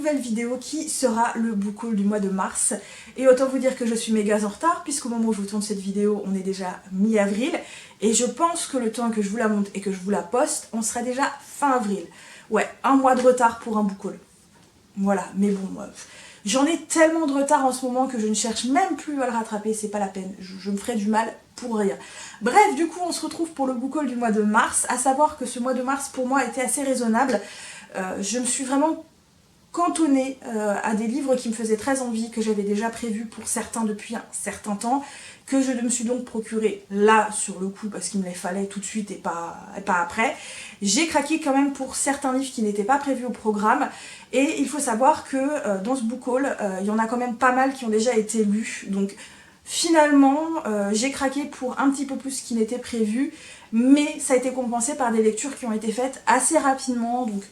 nouvelle vidéo qui sera le book haul du mois de mars. Et autant vous dire que je suis méga en retard puisqu'au moment où je vous tourne cette vidéo, on est déjà mi-avril. Et je pense que le temps que je vous la monte et que je vous la poste, on sera déjà fin avril. Ouais, un mois de retard pour un book haul. Voilà, mais bon, j'en ai tellement de retard en ce moment que je ne cherche même plus à le rattraper, c'est pas la peine, je me ferai du mal pour rien. Bref, du coup on se retrouve pour le book haul du mois de mars, à savoir que ce mois de mars pour moi était assez raisonnable. Je me suis vraiment cantonnée à des livres qui me faisaient très envie, que j'avais déjà prévus pour certains depuis un certain temps, que je me suis donc procuré là sur le coup parce qu'il me les fallait tout de suite et pas après. J'ai craqué quand même pour certains livres qui n'étaient pas prévus au programme et il faut savoir que dans ce book haul, il y en a quand même pas mal qui ont déjà été lus. Donc finalement, j'ai craqué pour un petit peu plus qui n'était prévu, mais ça a été compensé par des lectures qui ont été faites assez rapidement. Donc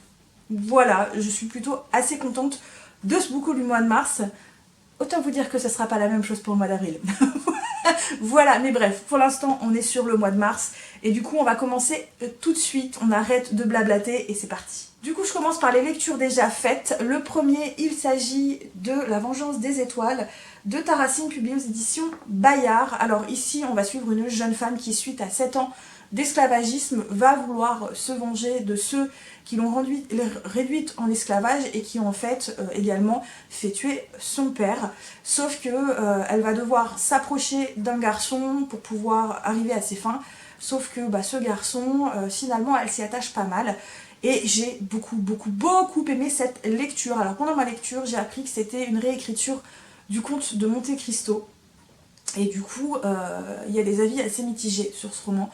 voilà, je suis plutôt assez contente de ce book haul du mois de mars. Autant vous dire que ce ne sera pas la même chose pour le mois d'avril. Voilà, mais bref, pour l'instant, on est sur le mois de mars. Et du coup, on va commencer tout de suite. On arrête de blablater et c'est parti. Du coup, je commence par les lectures déjà faites. Le premier, il s'agit de La Vengeance des Étoiles de Tarracine, publié aux éditions Bayard. Alors ici, on va suivre une jeune femme qui, suite à 7 ans d'esclavagisme, va vouloir se venger de ceux qui l'ont réduite en esclavage et qui ont en fait également fait tuer son père. Sauf que elle va devoir s'approcher d'un garçon pour pouvoir arriver à ses fins. Sauf que ce garçon, finalement, elle s'y attache pas mal. Et j'ai beaucoup aimé cette lecture. Alors pendant ma lecture, j'ai appris que c'était une réécriture du conte de Monte Cristo. Et du coup, il y a des avis assez mitigés sur ce roman.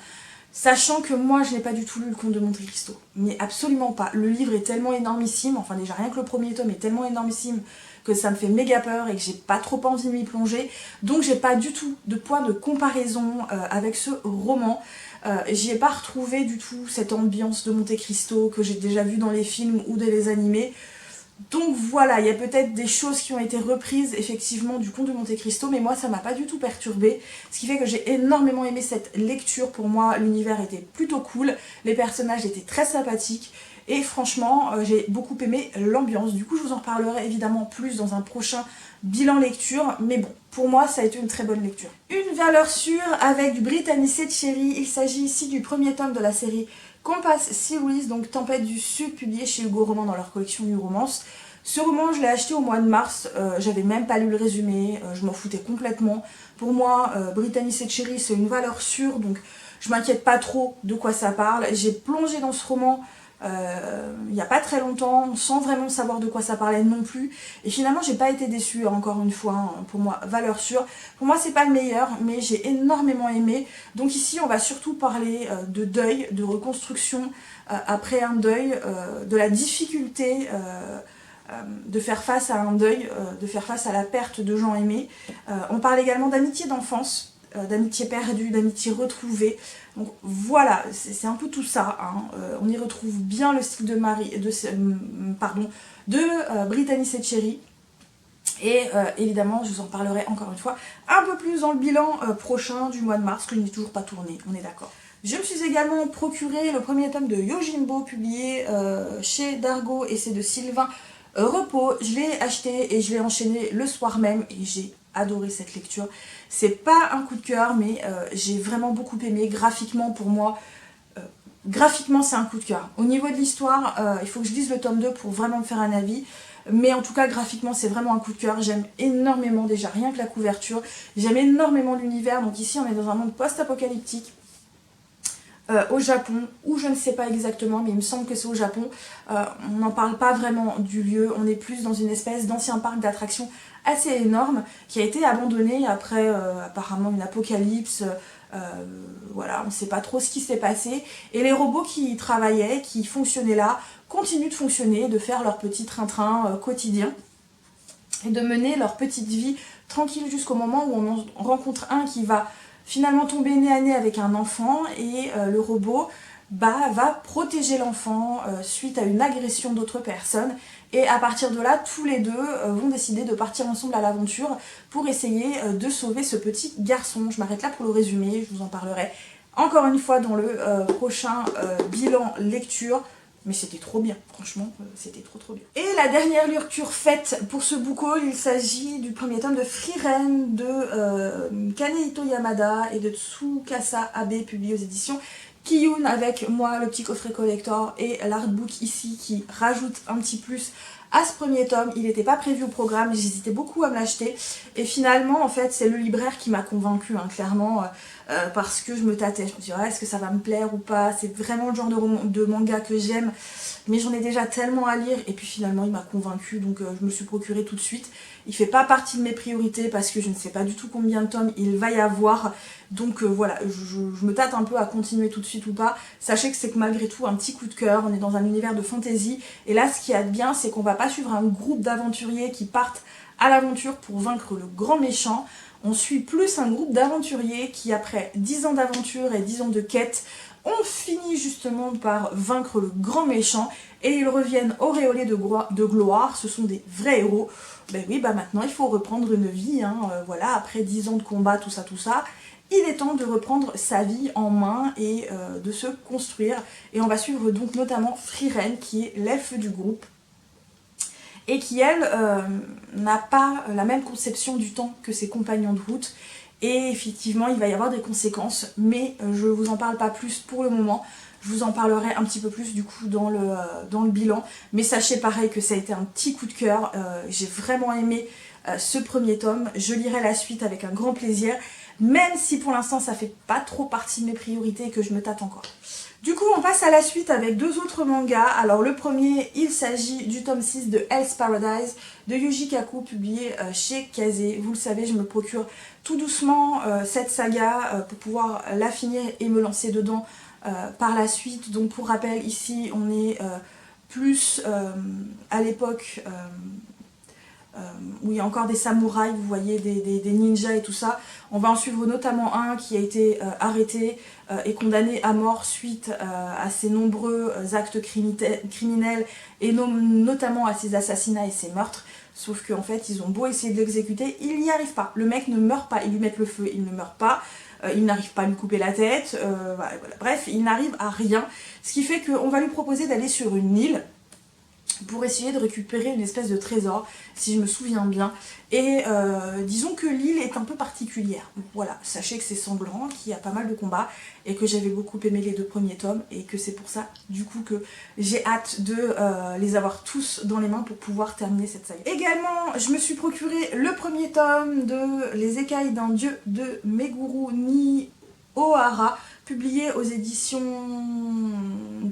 Sachant que moi je n'ai pas du tout lu le conte de Monte Cristo, mais absolument pas. Le livre est tellement énormissime, enfin déjà rien que le premier tome est tellement énormissime que ça me fait méga peur et que j'ai pas trop envie de m'y plonger. Donc j'ai pas du tout de point de comparaison avec ce roman. J'y ai pas retrouvé du tout cette ambiance de Monte Cristo que j'ai déjà vue dans les films ou dans les animés. Donc voilà, il y a peut-être des choses qui ont été reprises effectivement du conte de Monte Cristo, mais moi ça m'a pas du tout perturbée, ce qui fait que j'ai énormément aimé cette lecture. Pour moi l'univers était plutôt cool, les personnages étaient très sympathiques et franchement j'ai beaucoup aimé l'ambiance. Du coup je vous en reparlerai évidemment plus dans un prochain bilan lecture, mais bon, pour moi ça a été une très bonne lecture. Une valeur sûre avec du Brittany Setcheri, il s'agit ici du premier tome de la série Compass Series, donc Tempête du Sud, publié chez Hugo Roman dans leur collection New Romance. Ce roman, je l'ai acheté au mois de mars, j'avais même pas lu le résumé, je m'en foutais complètement. Pour moi, Brittany Setcheri, c'est une valeur sûre, donc je m'inquiète pas trop de quoi ça parle. J'ai plongé dans ce roman il n'y a pas très longtemps, sans vraiment savoir de quoi ça parlait non plus. Et finalement, j'ai pas été déçue, encore une fois, hein, pour moi, valeur sûre. Pour moi, c'est pas le meilleur, mais j'ai énormément aimé. Donc ici, on va surtout parler de deuil, de reconstruction après un deuil, de la difficulté de faire face à un deuil, de faire face à la perte de gens aimés. On parle également d'amitié d'enfance, d'amitié perdue, d'amitié retrouvée. Donc voilà, c'est un peu tout ça. Hein. On y retrouve bien le style de Brittany Setcheri. Et évidemment, je vous en parlerai encore une fois un peu plus dans le bilan prochain du mois de mars, que je n'ai toujours pas tourné, on est d'accord. Je me suis également procuré le premier tome de Yojimbo, publié chez Dargo, et c'est de Sylvain Repos. Je l'ai acheté et je l'ai enchaîné le soir même et j'ai adoré cette lecture. C'est pas un coup de cœur, mais j'ai vraiment beaucoup aimé. Graphiquement, pour moi, graphiquement c'est un coup de cœur. Au niveau de l'histoire, il faut que je lise le tome 2 pour vraiment me faire un avis. Mais en tout cas, graphiquement, c'est vraiment un coup de cœur. J'aime énormément déjà, rien que la couverture. J'aime énormément l'univers. Donc ici, on est dans un monde post-apocalyptique. Au Japon, ou je ne sais pas exactement, mais il me semble que c'est au Japon. On n'en parle pas vraiment du lieu, on est plus dans une espèce d'ancien parc d'attractions assez énorme qui a été abandonné après apparemment une apocalypse. Voilà, on ne sait pas trop ce qui s'est passé. Et les robots qui y travaillaient, qui fonctionnaient là, continuent de fonctionner, de faire leur petit train-train quotidien et de mener leur petite vie tranquille jusqu'au moment où on en rencontre un qui va finalement tomber nez à nez avec un enfant et le robot va protéger l'enfant suite à une agression d'autres personnes. Et à partir de là, tous les deux vont décider de partir ensemble à l'aventure pour essayer de sauver ce petit garçon. Je m'arrête là pour le résumé, je vous en parlerai encore une fois dans le prochain bilan lecture. mais c'était trop bien, franchement, c'était trop bien. Et la dernière lecture faite pour ce book haul, il s'agit du premier tome de Frieren de Kanehito Yamada et de Tsukasa Abe, publié aux éditions Kiyun, avec moi le petit coffret collector et l'artbook ici qui rajoute un petit plus à ce premier tome. Il n'était pas prévu au programme, j'hésitais beaucoup à me l'acheter et finalement en fait c'est le libraire qui m'a convaincue, hein, clairement, parce que je me tâtais, je me disais est-ce que ça va me plaire ou pas, c'est vraiment le genre de manga que j'aime, mais j'en ai déjà tellement à lire et puis finalement il m'a convaincue, donc je me suis procuré tout de suite. Il fait pas partie de mes priorités parce que je ne sais pas du tout combien de tomes il va y avoir, donc voilà, je me tâte un peu à continuer tout de suite ou pas. Sachez que c'est que malgré tout un petit coup de cœur, on est dans un univers de fantasy et là ce qui est bien c'est qu'on va pas suivre un groupe d'aventuriers qui partent à l'aventure pour vaincre le grand méchant. On suit plus un groupe d'aventuriers qui, après 10 ans d'aventure et 10 ans de quête, ont fini justement par vaincre le grand méchant et ils reviennent auréolés de gloire. Ce sont des vrais héros. Ben oui, bah maintenant il faut reprendre une vie, hein, voilà, après 10 ans de combat, tout ça, il est temps de reprendre sa vie en main et de se construire. Et on va suivre donc notamment Frieren, qui est l'elfe du groupe, et qui, elle, n'a pas la même conception du temps que ses compagnons de route. Et effectivement, il va y avoir des conséquences, mais je ne vous en parle pas plus pour le moment. Je vous en parlerai un petit peu plus du coup dans le bilan. Mais sachez pareil que ça a été un petit coup de cœur. J'ai vraiment aimé ce premier tome. Je lirai la suite avec un grand plaisir, même si pour l'instant ça fait pas trop partie de mes priorités et que je me tâte encore. Du coup, on passe à la suite avec deux autres mangas. Alors le premier, il s'agit du tome 6 de Hell's Paradise de Yuji Kaku, publié chez Kazé. Vous le savez, je me procure tout doucement cette saga pour pouvoir la finir et me lancer dedans par la suite. Donc pour rappel, ici on est plus à l'époque où il y a encore des samouraïs, vous voyez, des ninjas et tout ça. On va en suivre notamment un qui a été arrêté et condamné à mort suite à ses nombreux actes criminels et notamment à ses assassinats et ses meurtres. Sauf qu'en fait, ils ont beau essayer de l'exécuter, il n'y arrive pas. Le mec ne meurt pas, ils lui mettent le feu, il ne meurt pas. Il n'arrive pas à lui couper la tête, voilà. Bref, il n'arrive à rien. Ce qui fait qu'on va lui proposer d'aller sur une île pour essayer de récupérer une espèce de trésor, si je me souviens bien. Et disons que l'île est un peu particulière. Voilà, sachez que c'est sanglant, qu'il y a pas mal de combats, et que j'avais beaucoup aimé les deux premiers tomes, et que c'est pour ça, du coup, que j'ai hâte de les avoir tous dans les mains pour pouvoir terminer cette saga. Également, je me suis procuré le premier tome de Les écailles d'un dieu de Meguru ni Ohara, publié aux éditions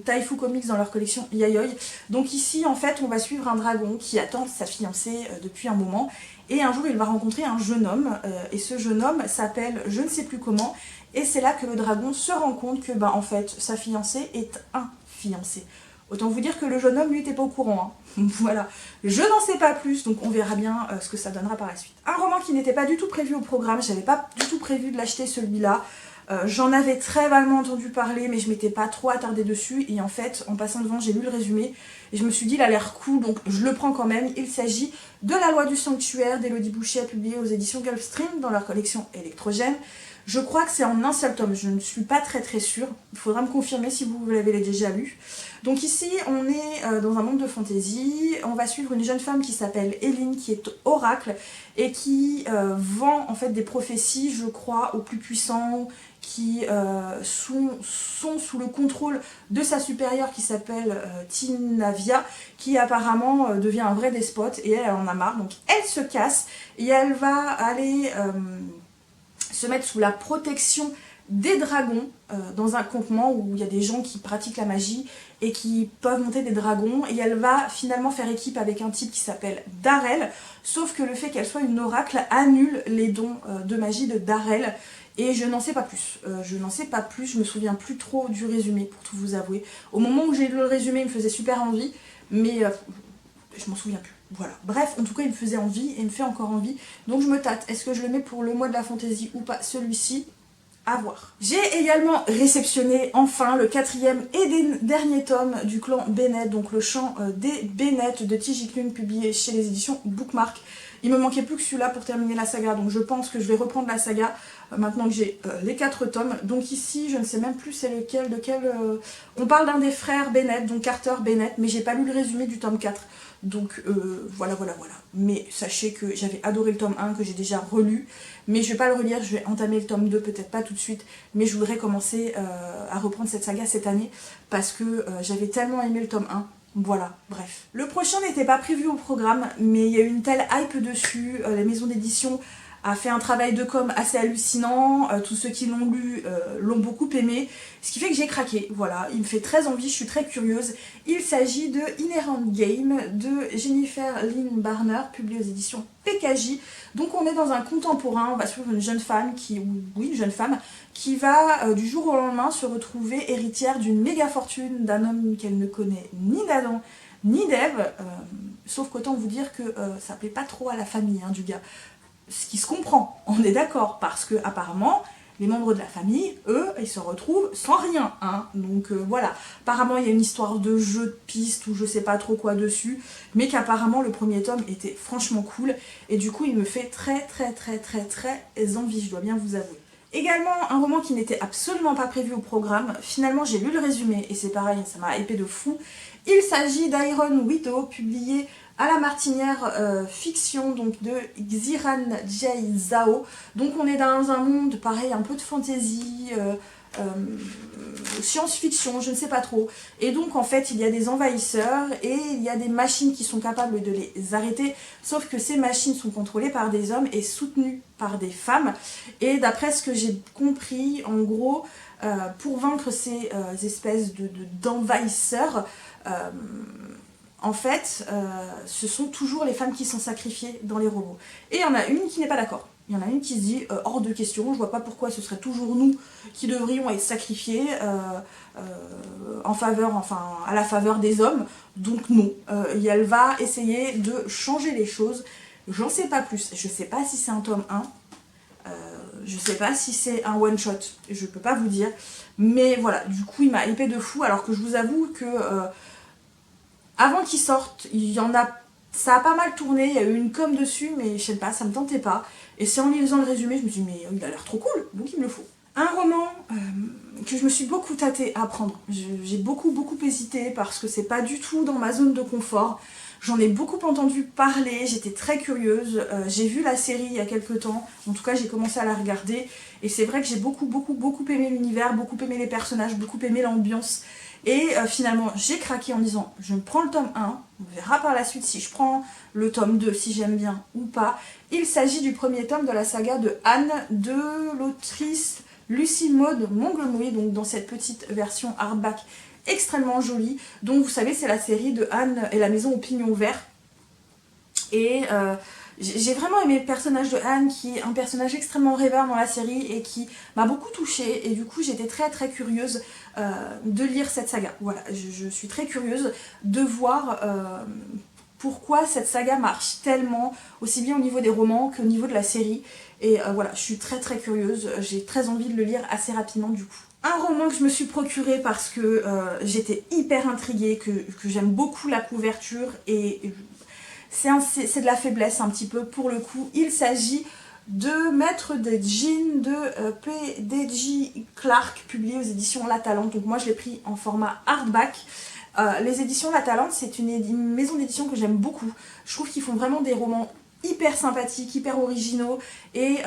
Taifu Comics dans leur collection Yayoi. Donc ici en fait on va suivre un dragon qui attend sa fiancée depuis un moment et un jour il va rencontrer un jeune homme et ce jeune homme s'appelle je ne sais plus comment et c'est là que le dragon se rend compte que en fait sa fiancée est un fiancé. Autant vous dire que le jeune homme lui n'était pas au courant, hein. Voilà, je n'en sais pas plus, donc on verra bien ce que ça donnera par la suite. Un roman qui n'était pas du tout prévu au programme, j'avais pas du tout prévu de l'acheter celui-là. J'en avais très vaguement entendu parler mais je m'étais pas trop attardée dessus et en fait en passant devant j'ai lu le résumé et je me suis dit il a l'air cool donc je le prends quand même. Il s'agit de La Loi du Sanctuaire d'Elodie Boucher, publié aux éditions Gulfstream dans leur collection Électrogène. Je crois que c'est en un seul tome, je ne suis pas très sûre, il faudra me confirmer si vous l'avez déjà lu. Donc ici on est dans un monde de fantasy, on va suivre une jeune femme qui s'appelle Eline qui est oracle et qui vend en fait des prophéties je crois aux plus puissants qui sont sous le contrôle de sa supérieure qui s'appelle Tinavia, qui apparemment devient un vrai despote et elle en a marre, donc elle se casse et elle va aller se mettre sous la protection des dragons dans un campement où il y a des gens qui pratiquent la magie et qui peuvent monter des dragons et elle va finalement faire équipe avec un type qui s'appelle Darel, sauf que le fait qu'elle soit une oracle annule les dons de magie de Darel. Et je n'en sais pas plus, je me souviens plus trop du résumé pour tout vous avouer. Au moment où j'ai lu le résumé, il me faisait super envie, mais je m'en souviens plus. Voilà, bref, en tout cas il me faisait envie et il me fait encore envie, donc je me tâte. Est-ce que je le mets pour le mois de la fantaisie ou pas celui-ci? À voir. J'ai également réceptionné enfin le quatrième et dernier tome du clan Bennett, donc le chant des Bennett de T.J. Klune, publié chez les éditions Bookmark. Il me manquait plus que celui-là pour terminer la saga, donc je pense que je vais reprendre la saga maintenant que j'ai les 4 tomes. Donc ici, je ne sais même plus c'est lequel, de quel... On parle d'un des frères Bennett, donc Carter Bennett, mais j'ai pas lu le résumé du tome 4. Donc voilà. Mais sachez que j'avais adoré le tome 1, que j'ai déjà relu, mais je vais pas le relire, je vais entamer le tome 2, peut-être pas tout de suite, mais je voudrais commencer à reprendre cette saga cette année, parce que j'avais tellement aimé le tome 1. Voilà, bref. Le prochain n'était pas prévu au programme, mais il y a eu une telle hype dessus, la maison d'édition a fait un travail de com assez hallucinant, tous ceux qui l'ont lu l'ont beaucoup aimé, ce qui fait que j'ai craqué, voilà, il me fait très envie, je suis très curieuse. Il s'agit de Inherent Game de Jennifer Lynn Barner, publié aux éditions PKJ. Donc on est dans un contemporain, on va suivre une jeune femme qui va du jour au lendemain se retrouver héritière d'une méga fortune d'un homme qu'elle ne connaît ni d'Adam ni d'Ève, sauf qu'autant vous dire que ça plaît pas trop à la famille du gars. Ce qui se comprend, on est d'accord, parce que apparemment les membres de la famille, eux, ils se retrouvent sans rien, donc voilà. Apparemment il y a une histoire de jeu de piste ou je sais pas trop quoi dessus, mais qu'apparemment le premier tome était franchement cool, et du coup il me fait très envie, je dois bien vous avouer. Également un roman qui n'était absolument pas prévu au programme, finalement j'ai lu le résumé et c'est pareil, ça m'a hypé de fou. Il s'agit d'Iron Widow, publié à la Martinière fiction, donc de Xiran Jay Zhao. Donc on est dans un monde pareil, un peu de fantasy, science-fiction, je ne sais pas trop. Et donc en fait il y a des envahisseurs et il y a des machines qui sont capables de les arrêter, sauf que ces machines sont contrôlées par des hommes et soutenues par des femmes. Et d'après ce que j'ai compris, en gros, pour vaincre ces espèces d'envahisseurs, en fait, ce sont toujours les femmes qui sont sacrifiées dans les robots. Et il y en a une qui n'est pas d'accord. Il y en a une qui se dit hors de question, je vois pas pourquoi ce serait toujours nous qui devrions être sacrifiés à la faveur des hommes. Donc non. Et elle va essayer de changer les choses. J'en sais pas plus. Je sais pas si c'est un tome 1. Je sais pas si c'est un one shot. Je peux pas vous dire. Mais voilà, du coup il m'a hypé de fou, alors que je vous avoue que avant qu'il sorte, ça a pas mal tourné, il y a eu une com dessus, mais je sais pas, ça me tentait pas. Et c'est en lisant le résumé, je me suis dit, mais il a l'air trop cool, donc il me le faut. Un roman que je me suis beaucoup tâtée à prendre. J'ai beaucoup hésité parce que c'est pas du tout dans ma zone de confort. J'en ai beaucoup entendu parler, j'étais très curieuse. J'ai vu la série il y a quelques temps, en tout cas j'ai commencé à la regarder. Et c'est vrai que j'ai beaucoup aimé l'univers, beaucoup aimé les personnages, beaucoup aimé l'ambiance. Et finalement j'ai craqué en disant je prends le tome 1, on verra par la suite si je prends le tome 2, si j'aime bien ou pas. Il s'agit du premier tome de la saga de Anne, de l'autrice Lucy Maud Montgomery, donc dans cette petite version hardback extrêmement jolie. Donc vous savez, c'est la série de Anne et la maison au pignon vert. Et j'ai vraiment aimé le personnage de Anne, qui est un personnage extrêmement rêveur dans la série et qui m'a beaucoup touchée. Et du coup, j'étais très curieuse de lire cette saga. Voilà, je suis très curieuse de voir pourquoi cette saga marche tellement, aussi bien au niveau des romans qu'au niveau de la série. Et voilà, je suis très curieuse, j'ai très envie de le lire assez rapidement du coup. Un roman que je me suis procuré parce que j'étais hyper intriguée, que j'aime beaucoup la couverture et c'est de la faiblesse un petit peu pour le coup. Il s'agit de Maître des Djinns de P.D.J. Clark, publié aux éditions La Talente. Donc moi je l'ai pris en format hardback. Les éditions La Talente, c'est une maison d'édition que j'aime beaucoup. Je trouve qu'ils font vraiment des romans hyper sympathiques, hyper originaux, et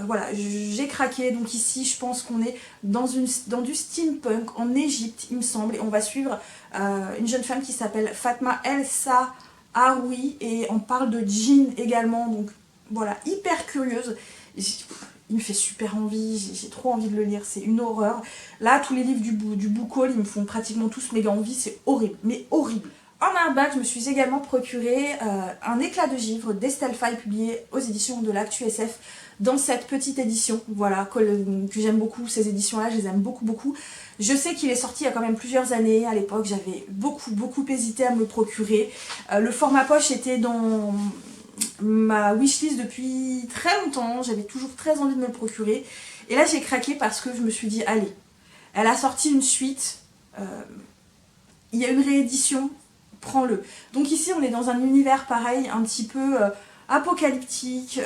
voilà, j'ai craqué. Donc ici je pense qu'on est dans du steampunk en Égypte il me semble, et on va suivre une jeune femme qui s'appelle Fatma El Saharoui, et on parle de djinn également, donc voilà, hyper curieuse. Il me fait super envie, j'ai trop envie de le lire, c'est une horreur. Là, tous les livres du book haul, ils me font pratiquement tous méga envie, c'est horrible, mais horrible. En hardback, je me suis également procuré un éclat de givre d'Estelle Faye, publié aux éditions de l'Actu SF, dans cette petite édition, voilà, que j'aime beaucoup. Ces éditions-là, je les aime beaucoup. Je sais qu'il est sorti il y a quand même plusieurs années. À l'époque, j'avais beaucoup hésité à me le procurer. Le format poche était dans ma wishlist depuis très longtemps, j'avais toujours très envie de me le procurer, et là j'ai craqué parce que je me suis dit allez, elle a sorti une suite, il y a une réédition, prends-le. Donc ici on est dans un univers pareil, un petit peu apocalyptique,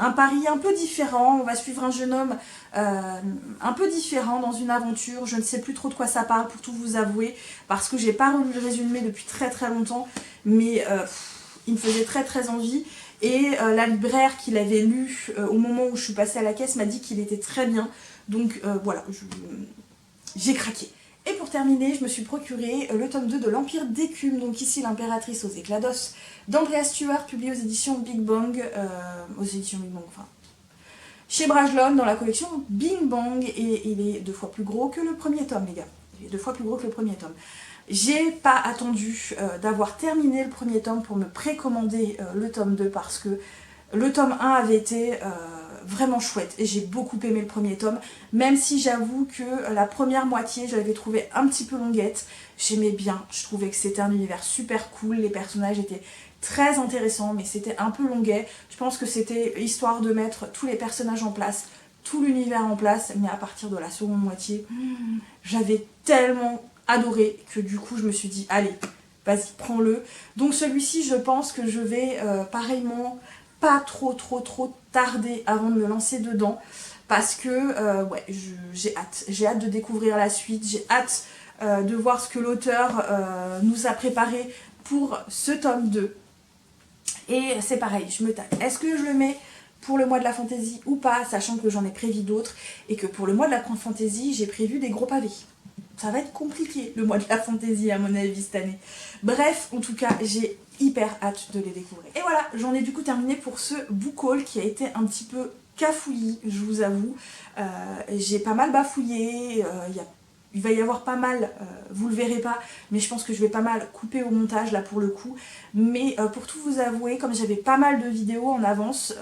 un pari un peu différent. On va suivre un jeune homme un peu différent dans une aventure. Je ne sais plus trop de quoi ça parle pour tout vous avouer, parce que j'ai pas relu le résumé depuis très très longtemps, mais il me faisait très très envie. Et la libraire qui l'avait lu au moment où je suis passée à la caisse m'a dit qu'il était très bien. Donc voilà, j'ai craqué. Et pour terminer, je me suis procuré le tome 2 de l'Empire d'écume, donc ici l'impératrice aux éclats d'os, d'Andrea Stuart, publié aux éditions Big Bang, enfin, chez Brajlon, dans la collection Bing Bang, et il est 2 fois plus gros que le premier tome, les gars. Il est 2 fois plus gros que le premier tome. J'ai pas attendu d'avoir terminé le premier tome pour me précommander le tome 2, parce que le tome 1 avait été vraiment chouette et j'ai beaucoup aimé le premier tome, même si j'avoue que la première moitié je l'avais trouvé un petit peu longuette. J'aimais bien, je trouvais que c'était un univers super cool, les personnages étaient très intéressants, mais c'était un peu longuet. Je pense que c'était histoire de mettre tous les personnages en place, tout l'univers en place, mais à partir de la seconde moitié, j'avais tellement adoré que du coup je me suis dit allez, vas-y, prends-le. Donc celui-ci, je pense que je vais pareillement pas trop tarder avant de me lancer dedans, parce que ouais, j'ai hâte de découvrir la suite, j'ai hâte de voir ce que l'auteur nous a préparé pour ce tome 2. Et c'est pareil, je me tâte. Est-ce que je le mets pour le mois de la fantaisie ou pas, sachant que j'en ai prévu d'autres, et que pour le mois de la fantaisie, j'ai prévu des gros pavés. Ça va être compliqué le mois de la fantaisie à mon avis cette année. Bref, en tout cas, j'ai hyper hâte de les découvrir. Et voilà, j'en ai du coup terminé pour ce book haul qui a été un petit peu cafouillis, je vous avoue. J'ai pas mal bafouillé, il va y avoir pas mal, vous le verrez pas, mais je pense que je vais pas mal couper au montage là pour le coup. Mais pour tout vous avouer, comme j'avais pas mal de vidéos en avance,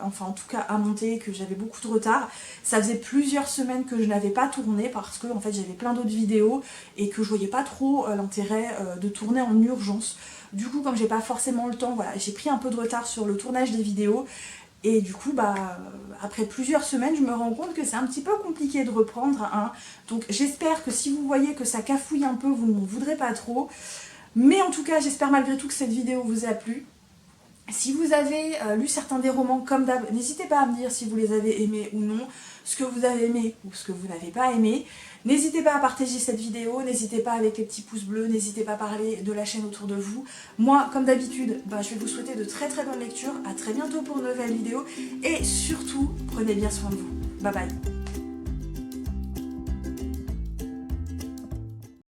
enfin en tout cas à monter, que j'avais beaucoup de retard, ça faisait plusieurs semaines que je n'avais pas tourné parce que en fait j'avais plein d'autres vidéos et que je voyais pas trop l'intérêt de tourner en urgence. Du coup, comme j'ai pas forcément le temps, voilà, j'ai pris un peu de retard sur le tournage des vidéos. Et du coup, bah, après plusieurs semaines, je me rends compte que c'est un petit peu compliqué de reprendre. Hein. Donc j'espère que si vous voyez que ça cafouille un peu, vous ne m'en voudrez pas trop. Mais en tout cas, j'espère malgré tout que cette vidéo vous a plu. Si vous avez lu certains des romans comme d'hab, n'hésitez pas à me dire si vous les avez aimés ou non, ce que vous avez aimé ou ce que vous n'avez pas aimé. N'hésitez pas à partager cette vidéo, n'hésitez pas avec les petits pouces bleus, n'hésitez pas à parler de la chaîne autour de vous. Moi, comme d'habitude, bah, je vais vous souhaiter de très bonnes lectures, à très bientôt pour une nouvelle vidéo et surtout, prenez bien soin de vous. Bye bye.